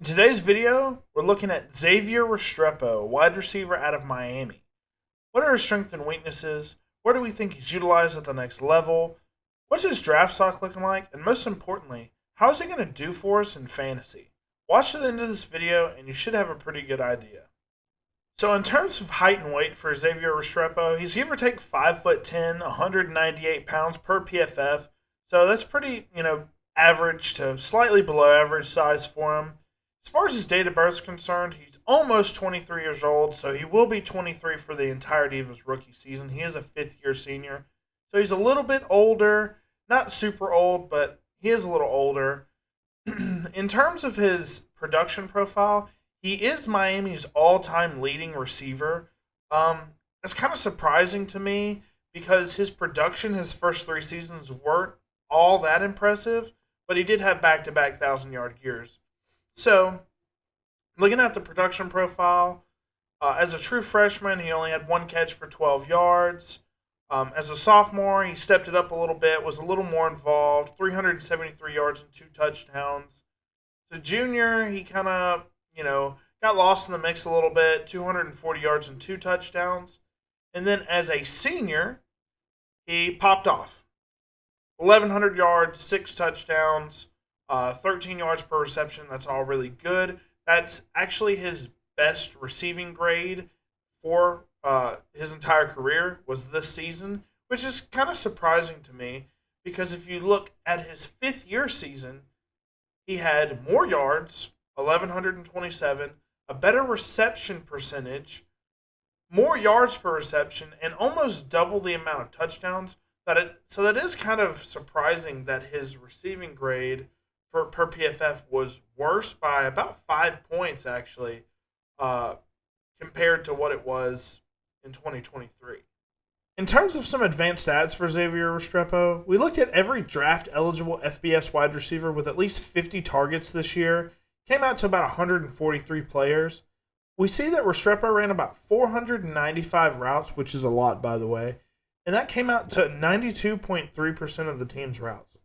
In today's video, we're looking at Xavier Restrepo, wide receiver out of Miami. What are his strengths and weaknesses? Where do we think he's utilized at the next level? What's his draft stock looking like? And most importantly, how is he going to do for us in fantasy? Watch to the end of this video and you should have a pretty good idea. So in terms of height and weight for Xavier Restrepo, he's give or take 5'10", 198 pounds per PFF. So that's pretty, average to slightly below average size for him. As far as his date of birth is concerned, he's almost 23 years old, so he will be 23 for the entirety of his rookie season. He is a fifth-year senior, so he's a little bit older. Not super old, but he is a little older. In terms of his production profile, he is Miami's all-time leading receiver. It's kind of surprising to me because his production his first three seasons weren't all that impressive, but he did have back-to-back 1,000-yard years. So, looking at the production profile, as a true freshman, he only had one catch for 12 yards. As a sophomore, he stepped it up a little bit, was a little more involved, 373 yards and 2 touchdowns. As a junior, he kind of, got lost in the mix a little bit, 240 yards and 2 touchdowns. And then as a senior, he popped off. 1,100 yards, 6 touchdowns. 13 yards per reception. That's all really good. That's actually his best receiving grade for his entire career was this season, which is kind of surprising to me because if you look at his fifth-year season, he had more yards, 1,127, a better reception percentage, more yards per reception, and almost double the amount of touchdowns. So that is kind of surprising that his receiving grade per PFF was worse by about 5 points, actually, compared to what it was in 2023. In terms of some advanced stats for Xavier Restrepo, we looked at every draft-eligible FBS wide receiver with at least 50 targets this year. Came out to about 143 players. We see that Restrepo ran about 495 routes, which is a lot, by the way, and that came out to 92.3% of the team's routes.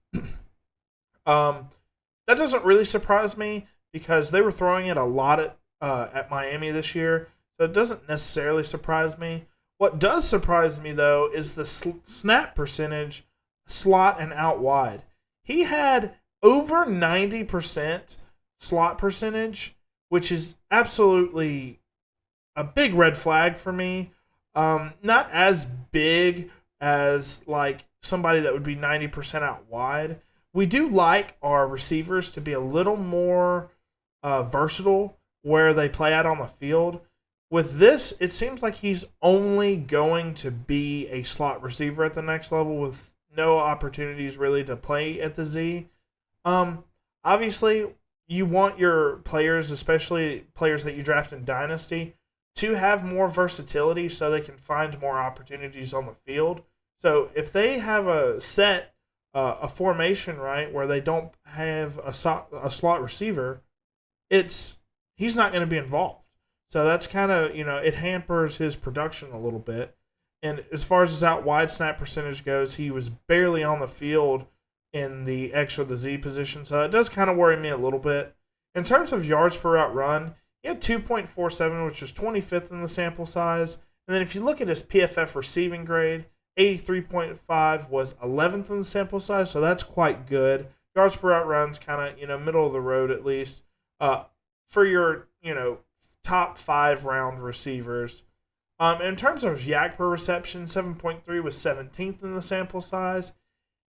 That doesn't really surprise me because they were throwing it a lot at Miami this year, so it doesn't necessarily surprise me. What does surprise me, though, is the snap percentage, slot and out wide. He had over 90% slot percentage, which is absolutely a big red flag for me. Not as big as like somebody that would be 90% out wide. We do like our receivers to be a little more versatile where they play out on the field. With this, it seems like he's only going to be a slot receiver at the next level with no opportunities really to play at the Z. Obviously, you want your players, especially players that you draft in Dynasty, to have more versatility so they can find more opportunities on the field. So if they have a formation, right, where they don't have a slot receiver, he's not going to be involved. So that's kind of, it hampers his production a little bit. And as far as his out wide snap percentage goes, he was barely on the field in the X or the Z position. So that does kind of worry me a little bit. In terms of yards per route run, he had 2.47, which is 25th in the sample size. And then if you look at his PFF receiving grade, 83.5 was 11th in the sample size, so that's quite good. Yards per route runs kind of, middle of the road at least. For your, top 5 round receivers. In terms of yak per reception, 7.3 was 17th in the sample size.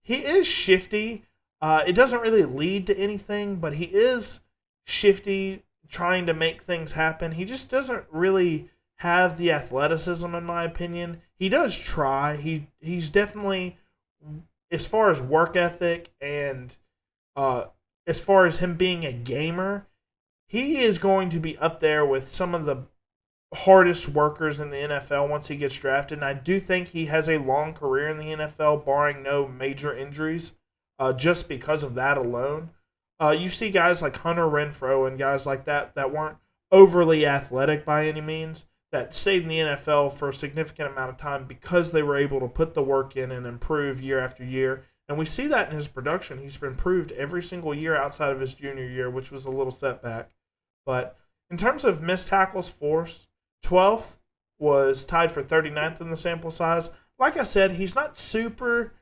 He is shifty. It doesn't really lead to anything, but he is shifty, trying to make things happen. He just doesn't really have the athleticism, in my opinion. He does try. He's definitely, as far as work ethic and as far as him being a gamer, he is going to be up there with some of the hardest workers in the NFL once he gets drafted. And I do think he has a long career in the NFL, barring no major injuries, just because of that alone. You see guys like Hunter Renfrow and guys like that weren't overly athletic by any means, that stayed in the NFL for a significant amount of time because they were able to put the work in and improve year after year. And we see that in his production. He's improved every single year outside of his junior year, which was a little setback. But in terms of missed tackles forced, 12th was tied for 39th in the sample size. Like I said, he's not super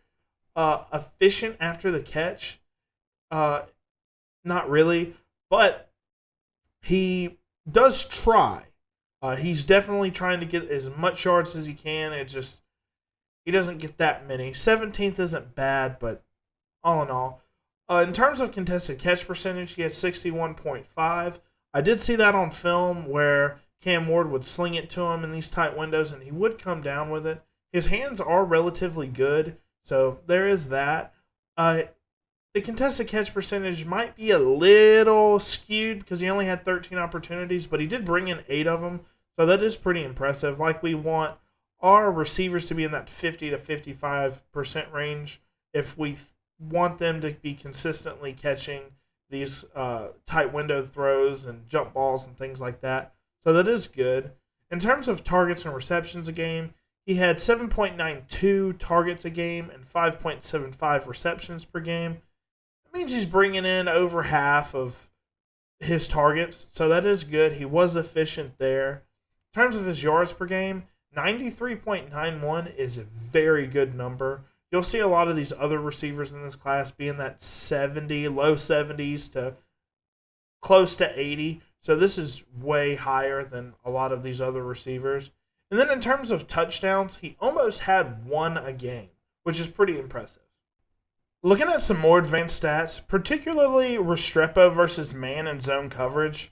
efficient after the catch. Not really, but he does try. He's definitely trying to get as much yards as he can. He doesn't get that many. 17th isn't bad, but all in all, in terms of contested catch percentage, he had 61.5. I did see that on film where Cam Ward would sling it to him in these tight windows, and he would come down with it. His hands are relatively good, so there is that. The contested catch percentage might be a little skewed because he only had 13 opportunities, but he did bring in 8 of them, so that is pretty impressive. Like, we want our receivers to be in that 50 to 55% range if we want them to be consistently catching these tight window throws and jump balls and things like that. So that is good. In terms of targets and receptions a game, he had 7.92 targets a game and 5.75 receptions per game. That means he's bringing in over half of his targets, so that is good. He was efficient there. In terms of his yards per game, 93.91 is a very good number. You'll see a lot of these other receivers in this class be in that 70, low 70s to close to 80. So this is way higher than a lot of these other receivers. And then in terms of touchdowns, he almost had one a game, which is pretty impressive. Looking at some more advanced stats, particularly Restrepo versus man and zone coverage,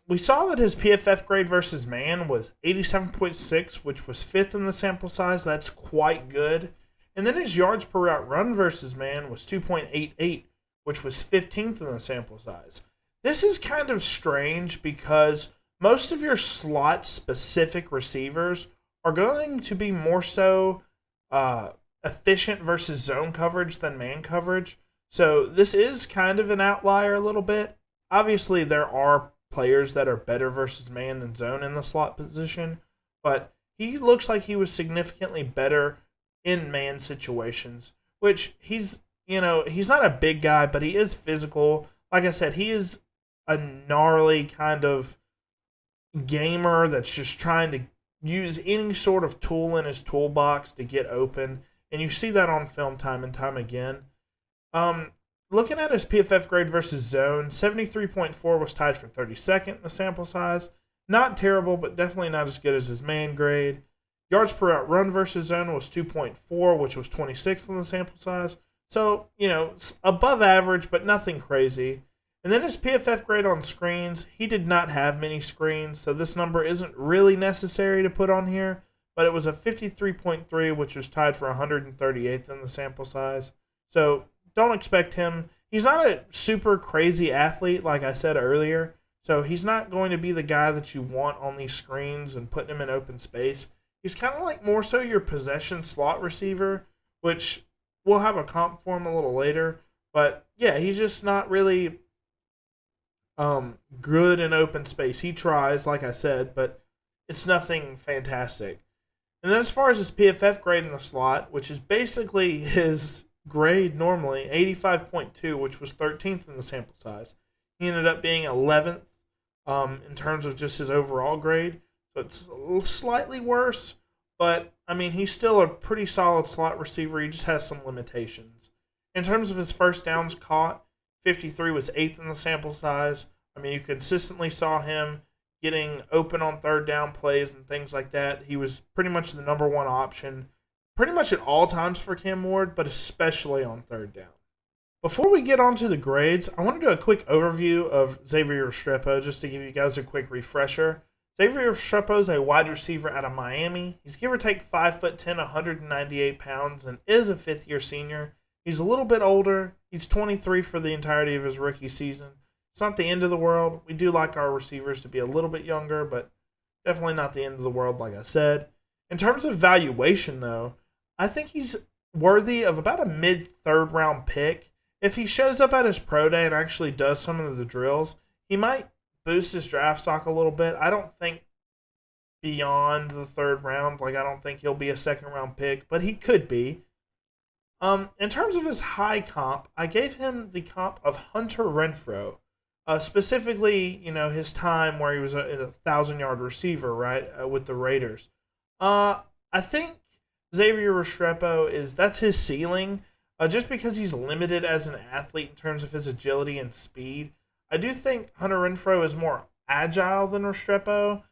we saw that his PFF grade versus man was 87.6, which was 5th in the sample size. That's quite good. And then his yards per route run versus man was 2.88, which was 15th in the sample size. This is kind of strange because most of your slot-specific receivers are going to be more so efficient versus zone coverage than man coverage. So this is kind of an outlier a little bit. Obviously, there are players that are better versus man than zone in the slot position, but he looks like he was significantly better in man situations, which he's not a big guy, but he is physical. Like I said, he is a gnarly kind of gamer that's just trying to use any sort of tool in his toolbox to get open, and you see that on film time and time again. Looking at his PFF grade versus zone, 73.4 was tied for 32nd in the sample size. Not terrible, but definitely not as good as his man grade. Yards per route run versus zone was 2.4, which was 26th in the sample size. So, above average, but nothing crazy. And then his PFF grade on screens, he did not have many screens, so this number isn't really necessary to put on here, but it was a 53.3, which was tied for 138th in the sample size. So don't expect him. He's not a super crazy athlete, like I said earlier, so he's not going to be the guy that you want on these screens and putting him in open space. He's kind of like more so your possession slot receiver, which we'll have a comp for him a little later. But yeah, he's just not really good in open space. He tries, like I said, but it's nothing fantastic. And then as far as his PFF grade in the slot, which is basically his grade normally, 85.2, which was 13th in the sample size. He ended up being 11th in terms of just his overall grade. So it's slightly worse, but, he's still a pretty solid slot receiver. He just has some limitations. In terms of his first downs caught, 53 was 8th in the sample size. You consistently saw him getting open on third down plays and things like that. He was pretty much the number one option, pretty much at all times for Cam Ward, but especially on third down. Before we get on to the grades, I want to do a quick overview of Xavier Restrepo just to give you guys a quick refresher. Xavier Restrepo is a wide receiver out of Miami. He's give or take 5'10", 198 pounds, and is a fifth-year senior. He's a little bit older. He's 23 for the entirety of his rookie season. It's not the end of the world. We do like our receivers to be a little bit younger, but definitely not the end of the world, like I said. In terms of valuation, though, I think he's worthy of about a mid-third round pick. If he shows up at his pro day and actually does some of the drills, he might boost his draft stock a little bit. I don't think beyond the third round. I don't think he'll be a second round pick, but he could be. In terms of his high comp, I gave him the comp of Hunter Renfrow, Specifically, his time where he was a 1,000-yard receiver, right, with the Raiders. I think Xavier Restrepo that's his ceiling, just because he's limited as an athlete in terms of his agility and speed. I do think Hunter Renfrow is more agile than Restrepo,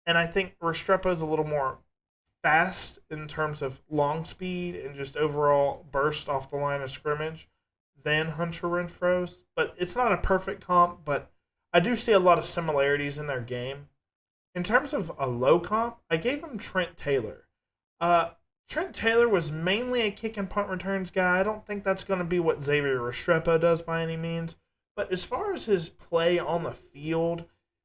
and I think Restrepo is a little more fast in terms of long speed and just overall burst off the line of scrimmage than Hunter Renfro's. But it's not a perfect comp, but I do see a lot of similarities in their game. In terms of a low comp, I gave him Trent Taylor. Trent Taylor was mainly a kick and punt returns guy. I don't think that's going to be what Xavier Restrepo does by any means. But as far as his play on the field,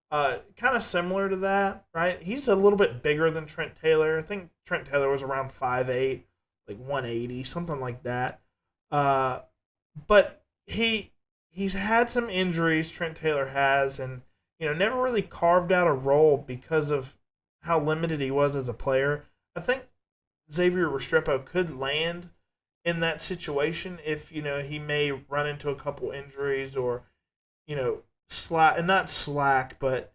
kind of similar to that, right? He's a little bit bigger than Trent Taylor. I think Trent Taylor was around 5'8", like 180, something like that. But he's had some injuries, Trent Taylor has, and never really carved out a role because of how limited he was as a player. I think Xavier Restrepo could land in that situation if he may run into a couple injuries or slack, and not slack, but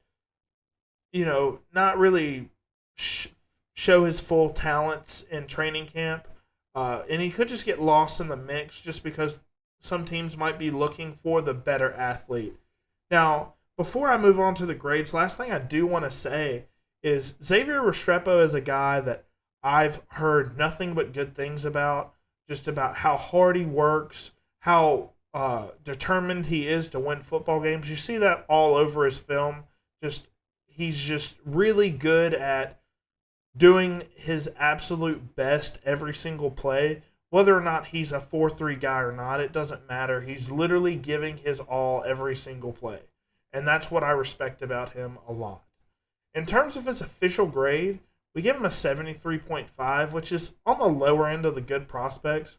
not really show his full talents in training camp, and he could just get lost in the mix just because some teams might be looking for the better athlete. Now, before I move on to the grades, last thing I do want to say is Xavier Restrepo is a guy that I've heard nothing but good things about, just about how hard he works, how determined he is to win football games. You see that all over his film. He's just really good at doing his absolute best every single play. Whether or not he's a 4-3 guy or not, it doesn't matter. He's literally giving his all every single play. And that's what I respect about him a lot. In terms of his official grade, we give him a 73.5, which is on the lower end of the good prospects.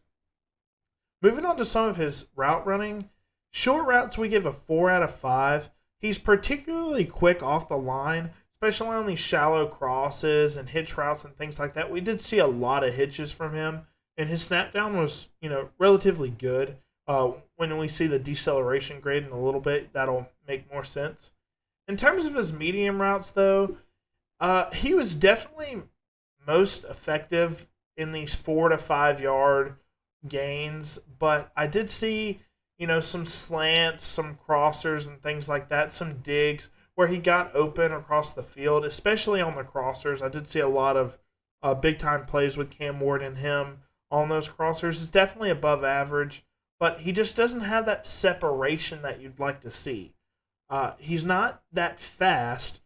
Moving on to some of his route running, short routes we give a 4 out of 5. He's particularly quick off the line, especially on these shallow crosses and hitch routes and things like that. We did see a lot of hitches from him, and his snap down was, relatively good. When we see the deceleration grade in a little bit, that'll make more sense. In terms of his medium routes, though, he was definitely most effective in these 4 to 5 yard gains, but I did see, some slants, some crossers and things like that, some digs where he got open across the field, especially on the crossers. I did see a lot of big-time plays with Cam Ward and him on those crossers. It's definitely above average, but he just doesn't have that separation that you'd like to see. He's not that fast,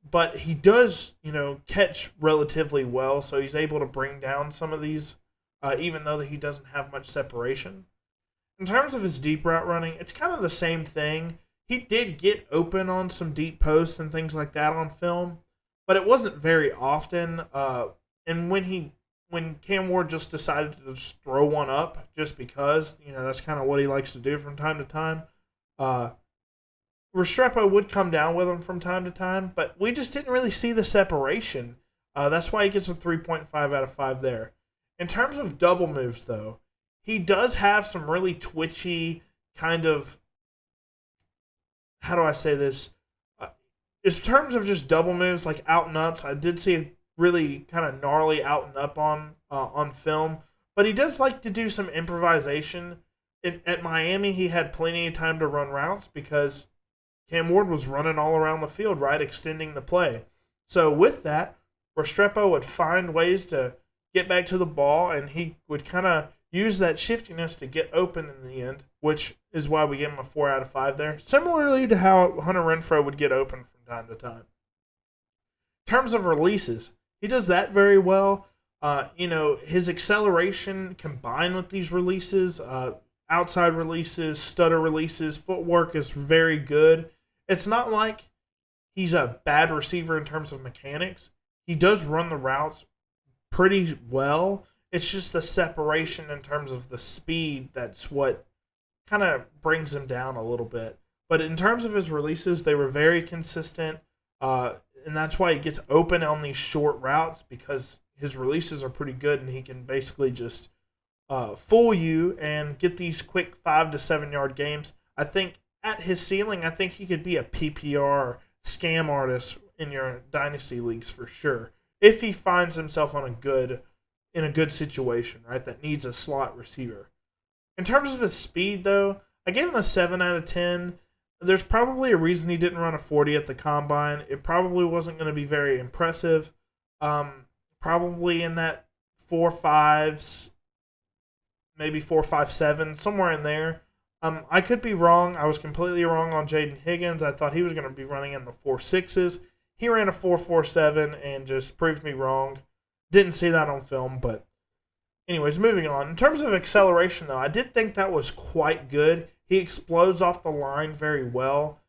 but he does, catch relatively well, so he's able to bring down some of these, even though he doesn't have much separation. In terms of his deep route running, it's kind of the same thing. He did get open on some deep posts and things like that on film, but it wasn't very often. And when Cam Ward just decided to just throw one up just because, that's kind of what he likes to do from time to time, Restrepo would come down with him from time to time, but we just didn't really see the separation. That's why he gets a 3.5 out of 5 there. In terms of double moves, though, he does have some really twitchy kind of, how do I say this? In terms of just double moves, like out and ups, I did see a really kind of gnarly out and up on film, but he does like to do some improvisation. At Miami, he had plenty of time to run routes because Cam Ward was running all around the field, right, extending the play. So with that, Restrepo would find ways to get back to the ball, and he would kind of use that shiftiness to get open in the end, which is why we give him a 4 out of 5 there. Similarly to how Hunter Renfrow would get open from time to time. In terms of releases, he does that very well. His acceleration combined with these releases, outside releases, stutter releases, footwork is very good. It's not like he's a bad receiver in terms of mechanics. He does run the routes pretty well. It's just the separation in terms of the speed that's what kind of brings him down a little bit. But in terms of his releases, they were very consistent, and that's why he gets open on these short routes, because his releases are pretty good, and he can basically just fool you and get these quick 5 to 7 yard games. I think at his ceiling, I think he could be a PPR scam artist in your dynasty leagues for sure. If he finds himself in a good situation, right, that needs a slot receiver. In terms of his speed, though, I gave him a 7 out of 10. There's probably a reason he didn't run a 40 at the combine. It probably wasn't going to be very impressive. Probably in that 4.5s, maybe 4.57, somewhere in there. I could be wrong. I was completely wrong on Jaden Higgins. I thought he was going to be running in the 4.6s. He ran a 4.47 and just proved me wrong. Didn't see that on film, but anyways, moving on. In terms of acceleration, though, I did think that was quite good. He explodes off the line very well.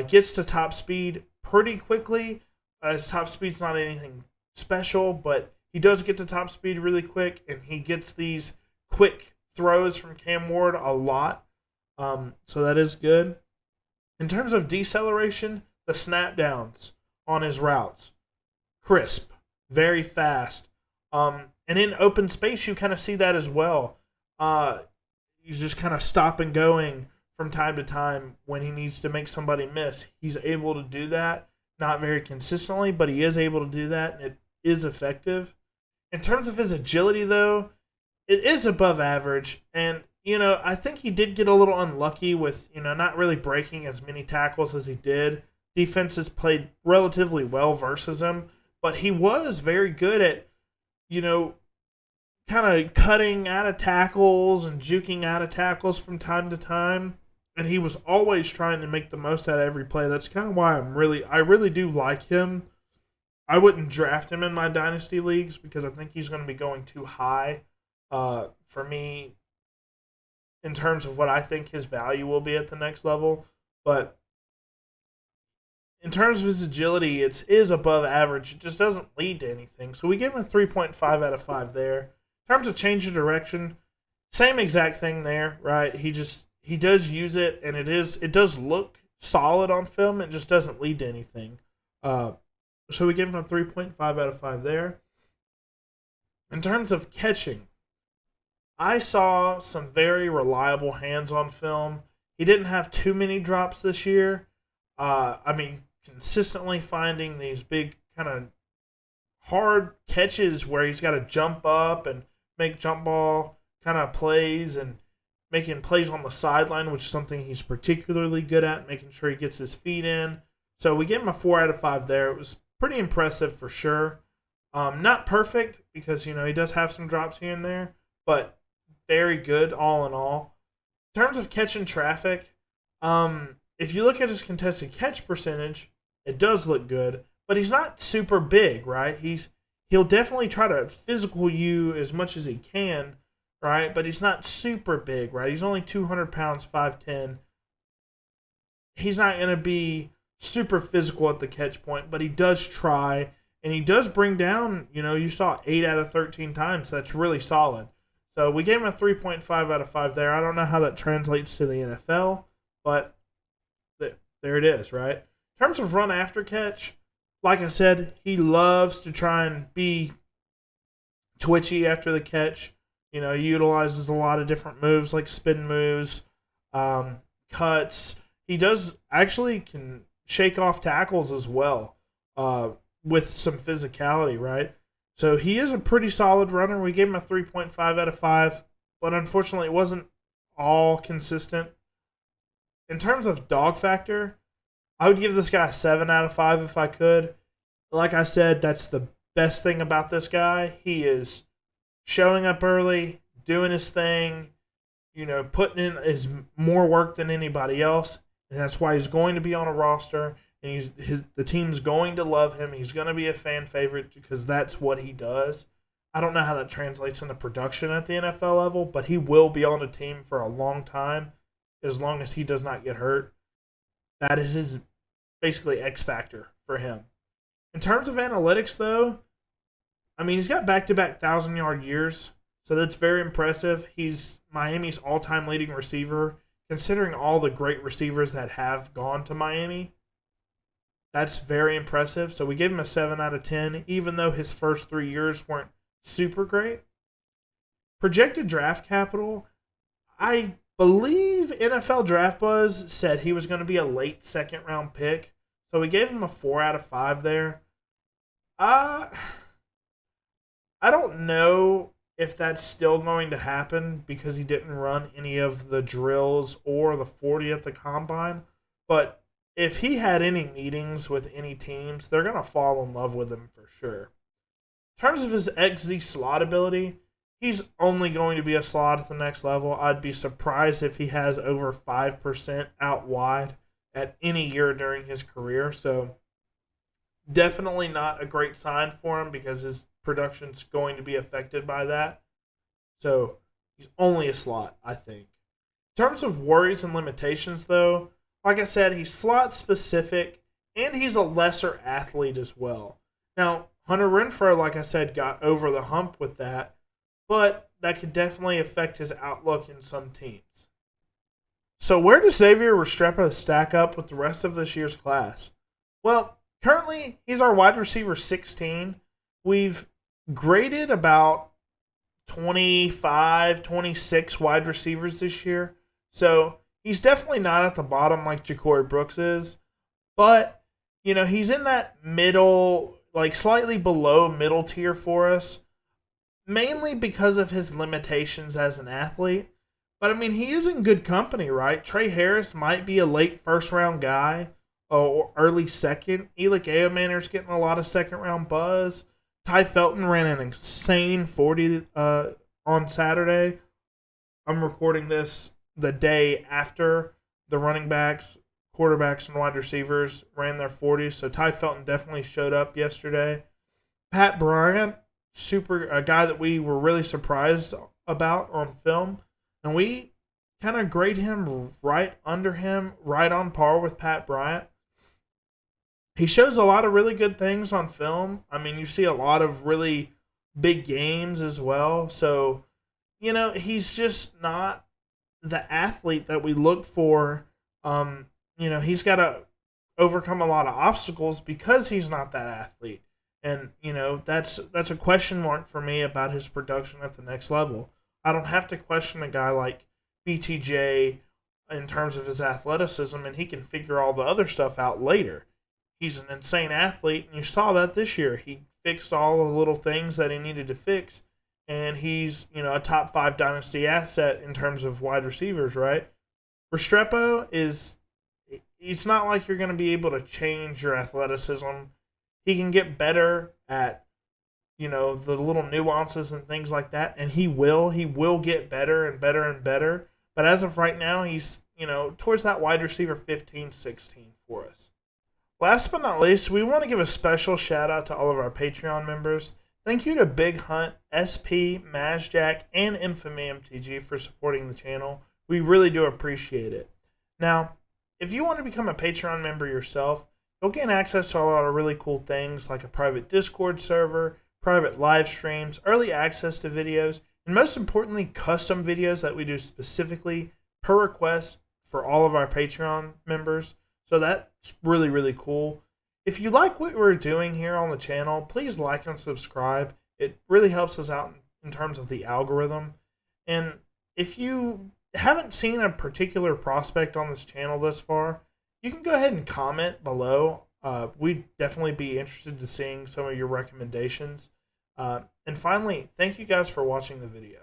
Gets to top speed pretty quickly. His top speed's not anything special, but he does get to top speed really quick, and he gets these quick throws from Cam Ward a lot. So that is good. In terms of deceleration, the snap downs on his routes, crisp, very fast. And in open space, you kind of see that as well. He's just kind of stop and going from time to time when he needs to make somebody miss. He's able to do that, not very consistently, but he is able to do that, and it is effective. In terms of his agility, though, it is above average, and I think he did get a little unlucky with not really breaking as many tackles as he did. Defenses played relatively well versus him, but he was very good at kind of cutting out of tackles and juking out of tackles from time to time. And he was always trying to make the most out of every play. That's kind of why I really do like him. I wouldn't draft him in my dynasty leagues because I think he's going to be going too high for me in terms of what I think his value will be at the next level. But in terms of his agility, it is above average. It just doesn't lead to anything. So we give him a 3.5 out of 5 there. In terms of change of direction, same exact thing there, right? He does use it, and it does look solid on film. It just doesn't lead to anything. So we give him a 3.5 out of 5 there. In terms of catching, I saw some very reliable hands on film. He didn't have too many drops this year. Consistently finding these big kind of hard catches where he's got to jump up and make jump ball kind of plays and making plays on the sideline, which is something he's particularly good at, making sure he gets his feet in. So we give him a 4 out of 5 there. It was pretty impressive for sure. Not perfect because, he does have some drops here and there, but very good all in all. In terms of catching traffic, if you look at his contested catch percentage, it does look good, but he's not super big, right? He'll definitely try to physical you as much as he can, right? But he's not super big, right? He's only 200 pounds, 5'10". He's not going to be super physical at the catch point, but he does try, and he does bring down, you saw 8 out of 13 times. So that's really solid. So we gave him a 3.5 out of 5 there. I don't know how that translates to the NFL, but there it is, right? In terms of run after catch, like I said, he loves to try and be twitchy after the catch. He utilizes a lot of different moves like spin moves, cuts. He does actually can shake off tackles as well with some physicality, right? So he is a pretty solid runner. We gave him a 3.5 out of 5, but unfortunately it wasn't all consistent. In terms of dog factor, I would give this guy a 7 out of 5 if I could. Like I said, that's the best thing about this guy. He is showing up early, doing his thing, putting in his more work than anybody else, and that's why he's going to be on a roster, and the team's going to love him. He's going to be a fan favorite because that's what he does. I don't know how that translates into production at the NFL level, but he will be on a team for a long time as long as he does not get hurt. That is his basically X factor for him. In terms of analytics, though, he's got back-to-back 1,000-yard years, so that's very impressive. He's Miami's all-time leading receiver, considering all the great receivers that have gone to Miami. That's very impressive. So we gave him a 7 out of 10, even though his first 3 years weren't super great. Projected draft capital, I believe NFL Draft Buzz said he was going to be a late second round pick, so we gave him a 4 out of 5 there. I don't know if that's still going to happen because he didn't run any of the drills or the 40 at the combine, but if he had any meetings with any teams, they're going to fall in love with him for sure. In terms of his XZ slot ability, he's only going to be a slot at the next level. I'd be surprised if he has over 5% out wide at any year during his career. So definitely not a great sign for him because his production's going to be affected by that. So he's only a slot, I think. In terms of worries and limitations, though, like I said, he's slot specific and he's a lesser athlete as well. Now, Hunter Renfrow, like I said, got over the hump with that, but that could definitely affect his outlook in some teams. So where does Xavier Restrepo stack up with the rest of this year's class? Well, currently he's our wide receiver 16. We've graded about 25, 26 wide receivers this year. So he's definitely not at the bottom like Ja'Cory Brooks is, but he's in that middle, like slightly below middle tier for us, mainly because of his limitations as an athlete. But I mean, he is in good company, right? Trey Harris might be a late first round guy or early second. Elick Eomaner's getting a lot of second round buzz. Ty Felton ran an insane 40 on Saturday. I'm recording this the day after the running backs, quarterbacks, and wide receivers ran their 40s. So Ty Felton definitely showed up yesterday. Pat Bryant, a guy that we were really surprised about on film. And we kind of grade him right under him, right on par with Pat Bryant. He shows a lot of really good things on film. I mean, you see a lot of really big games as well. So, he's just not the athlete that we look for. He's got to overcome a lot of obstacles because he's not that athlete. And, that's a question mark for me about his production at the next level. I don't have to question a guy like BTJ in terms of his athleticism, and he can figure all the other stuff out later. He's an insane athlete, and you saw that this year. He fixed all the little things that he needed to fix, and he's, a top 5 dynasty asset in terms of wide receivers, right? Restrepo he's not like you're going to be able to change your athleticism. He can get better at, the little nuances and things like that, and he will get better and better and better. But as of right now, he's, towards that wide receiver 15, 16 for us. Last but not least, we want to give a special shout out to all of our Patreon members. Thank you to Big Hunt, SP, Mazjack, and Infamy MTG for supporting the channel. We really do appreciate it. Now, if you want to become a Patreon member yourself, you'll gain access to a lot of really cool things like a private Discord server, private live streams, early access to videos, and most importantly, custom videos that we do specifically per request for all of our Patreon members. So that's really, really cool. If you like what we're doing here on the channel, please like and subscribe. It really helps us out in terms of the algorithm. And if you haven't seen a particular prospect on this channel thus far, you can go ahead and comment below. We'd definitely be interested in seeing some of your recommendations. And finally, thank you guys for watching the video.